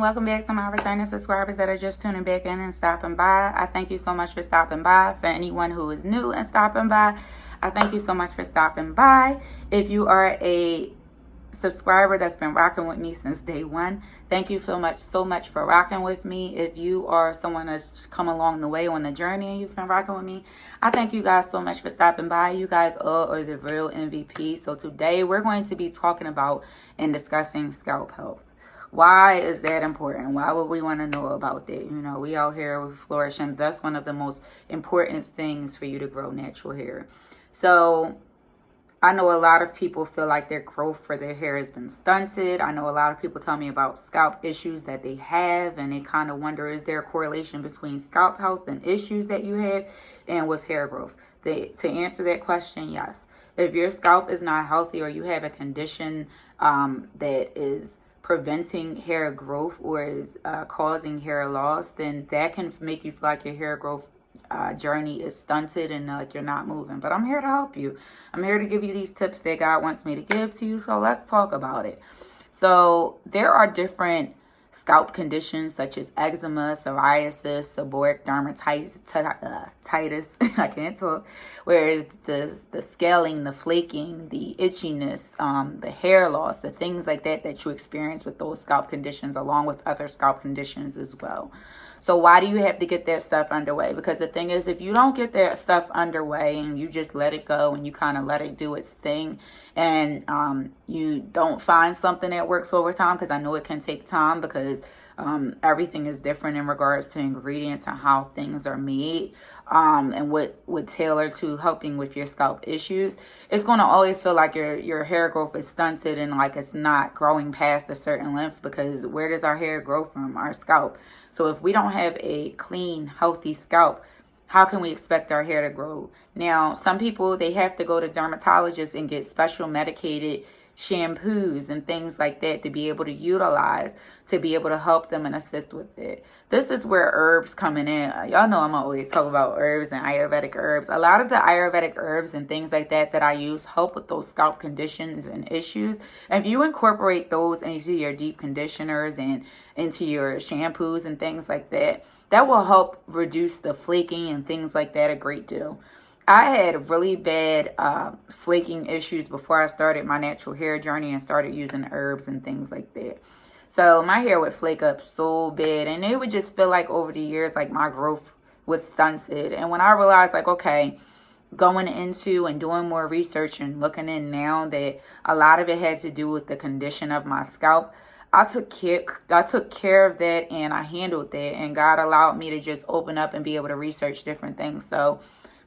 welcome back to my returning subscribers that are just tuning back in and stopping by. I thank you so much for stopping by. For anyone who is new and stopping by, I thank you so much for stopping by. If you are a subscriber that's been rocking with me since day one, thank you so much for rocking with me. If you are someone that's come along the way on the journey and you've been rocking with me, I thank you guys so much for stopping by. You guys all are the real MVP. So today we're going to be talking about and discussing scalp health. Why is that important? Why would we want to know about that? You know, we out here with flourishing. That's one of the most important things for you to grow natural hair. So I know a lot of people feel like their growth for their hair has been stunted. I know a lot of people tell me about scalp issues that they have, and they kind of wonder, is there a correlation between scalp health and issues that you have and with hair growth? To answer that question, yes. If your scalp is not healthy or you have a condition that is preventing hair growth or is causing hair loss, then that can make you feel like your hair growth journey is stunted and like you're not moving. But I'm here to help you. I'm here to give you these tips that God wants me to give to you. So let's talk about it. So there are different scalp conditions such as eczema, psoriasis, seborrheic dermatitis, I can't talk, whereas the scaling, the flaking, the itchiness, the hair loss, the things like that you experience with those scalp conditions, along with other scalp conditions as well. So why do you have to get that stuff underway? Because the thing is, if you don't get that stuff underway and you just let it go and you kind of let it do its thing, and you don't find something that works over time, because I know it can take time, because everything is different in regards to ingredients and how things are made, and what would tailor to helping with your scalp issues. It's going to always feel like your hair growth is stunted and like it's not growing past a certain length, because where does our hair grow from? Our scalp. So if we don't have a clean, healthy scalp, how can we expect our hair to grow? Now, some people, they have to go to dermatologists and get special medicated shampoos and things like that to be able to utilize, to be able to help them and assist with it. This is where herbs coming in. Y'all know I'm always talking about herbs and Ayurvedic herbs. A lot of the Ayurvedic herbs and things like that I use help with those scalp conditions and issues. And if you incorporate those into your deep conditioners and into your shampoos and things like that, that will help reduce the flaking and things like that a great deal. I had really bad flaking issues before I started my natural hair journey and started using herbs and things like that. So my hair would flake up so bad, and it would just feel like over the years like my growth was stunted. And when I realized, like, okay, going into and doing more research and looking in now that a lot of it had to do with the condition of my scalp, I took care of that and I handled that, and God allowed me to just open up and be able to research different things. So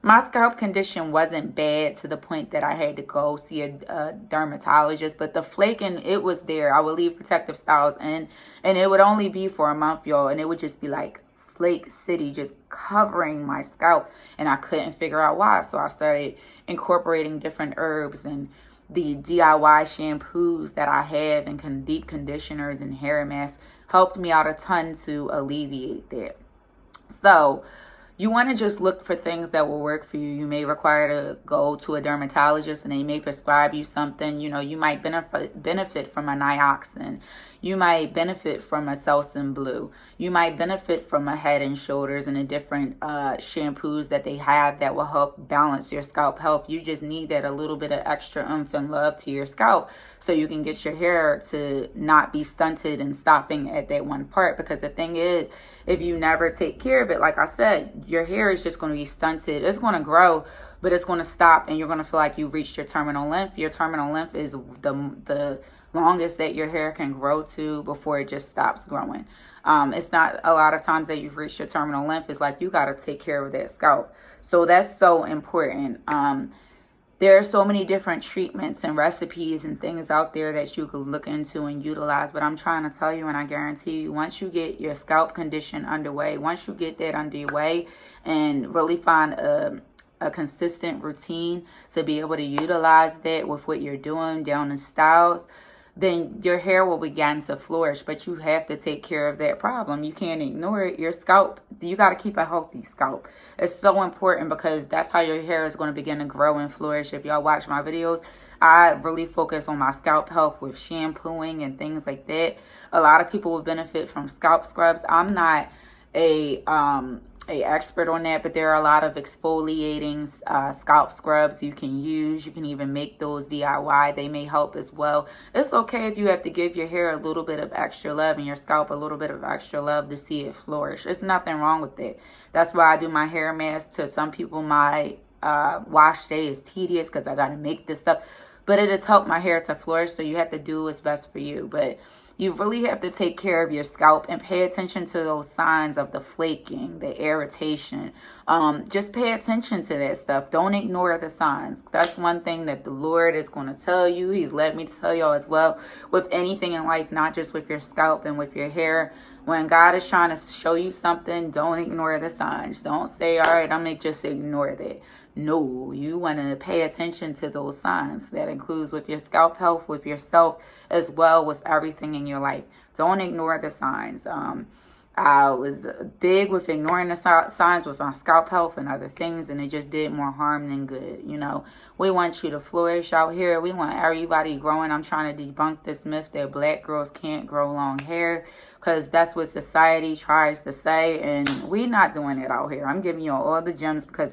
my scalp condition wasn't bad to the point that I had to go see a dermatologist, but the flaking, it was there. I would leave protective styles in, and it would only be for a month, y'all, and it would just be like flake city just covering my scalp, and I couldn't figure out why. So I started incorporating different herbs, and the DIY shampoos that I have and deep conditioners and hair masks helped me out a ton to alleviate that. So you want to just look for things that will work for you. You may require to go to a dermatologist and they may prescribe you something. You know, you might benefit from a Nioxin. You might benefit from a Selsun Blue. You might benefit from a Head and Shoulders and the different shampoos that they have that will help balance your scalp health. You just need that a little bit of extra oomph and love to your scalp so you can get your hair to not be stunted and stopping at that one part. Because the thing is, if you never take care of it, like I said, your hair is just going to be stunted. It's going to grow, but it's going to stop, and you're going to feel like you reached your terminal length. Your terminal length is the longest that your hair can grow to before it just stops growing. It's not a lot of times that you've reached your terminal length. It's like you got to take care of that scalp. So that's so important. There are so many different treatments and recipes and things out there that you could look into and utilize. But I'm trying to tell you, and I guarantee you, once you get your scalp condition underway, once you get that underway and really find a consistent routine to be able to utilize that with what you're doing down the styles, then your hair will begin to flourish. But you have to take care of that problem. You can't ignore it. Your scalp, you got to keep a healthy scalp. It's so important because that's how your hair is going to begin to grow and flourish. If y'all watch my videos, I really focus on my scalp health with shampooing and things like that. A lot of people will benefit from scalp scrubs. I'm not a expert on that, but there are a lot of exfoliating scalp scrubs you can use. You can even make those DIY. They may help as well. It's okay if you have to give your hair a little bit of extra love and your scalp a little bit of extra love to see it flourish. There's nothing wrong with it. That's why I do my hair mask. To some people, my wash day is tedious because I got to make this stuff, but it has helped my hair to flourish. So you have to do what's best for you. But you really have to take care of your scalp and pay attention to those signs of the flaking, the irritation. Just pay attention to that stuff. Don't ignore the signs. That's one thing that the Lord is going to tell you. He's let me tell y'all as well with anything in life, not just with your scalp and with your hair. When God is trying to show you something, don't ignore the signs. Don't say, all right, I'm going to just ignore that. No, you want to pay attention to those signs. That includes with your scalp health, with yourself, as well with everything in your life. Don't ignore the signs. I was big with ignoring the signs with my scalp health and other things, and it just did more harm than good. You know, we want you to flourish out here. We want everybody growing. I'm trying to debunk this myth that black girls can't grow long hair, because that's what society tries to say, and we're not doing it out here. I'm giving you all the gems because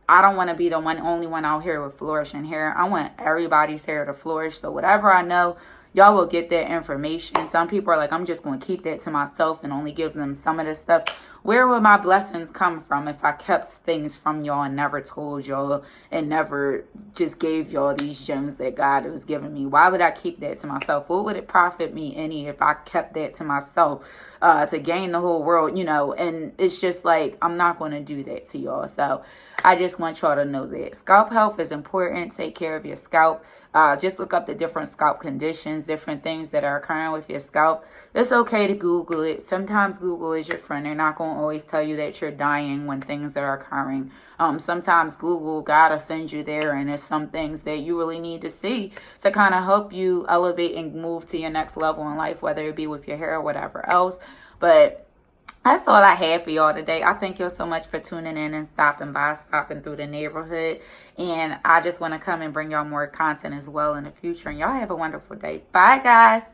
I don't want to be the only one out here with flourishing hair. I want everybody's hair to flourish. So whatever I know, y'all will get that information. Some people are like, I'm just going to keep that to myself and only give them some of this stuff. Where would my blessings come from if I kept things from y'all and never told y'all and never just gave y'all these gems that God was giving me? Why would I keep that to myself? What would it profit me any if I kept that to myself to gain the whole world, you know? And it's just like, I'm not going to do that to y'all. So I just want y'all to know that scalp health is important. Take care of your scalp. Just look up the different scalp conditions, different things that are occurring with your scalp. It's okay to Google it. Sometimes Google is your friend. They're not going to always tell you that you're dying when things are occurring. Sometimes Google, God will send you there, and it's some things that you really need to see to kind of help you elevate and move to your next level in life, whether it be with your hair or whatever else. But that's all I have for y'all today. I thank y'all so much for tuning in and stopping by, stopping through the neighborhood. And I just want to come and bring y'all more content as well in the future. And y'all have a wonderful day. Bye, guys.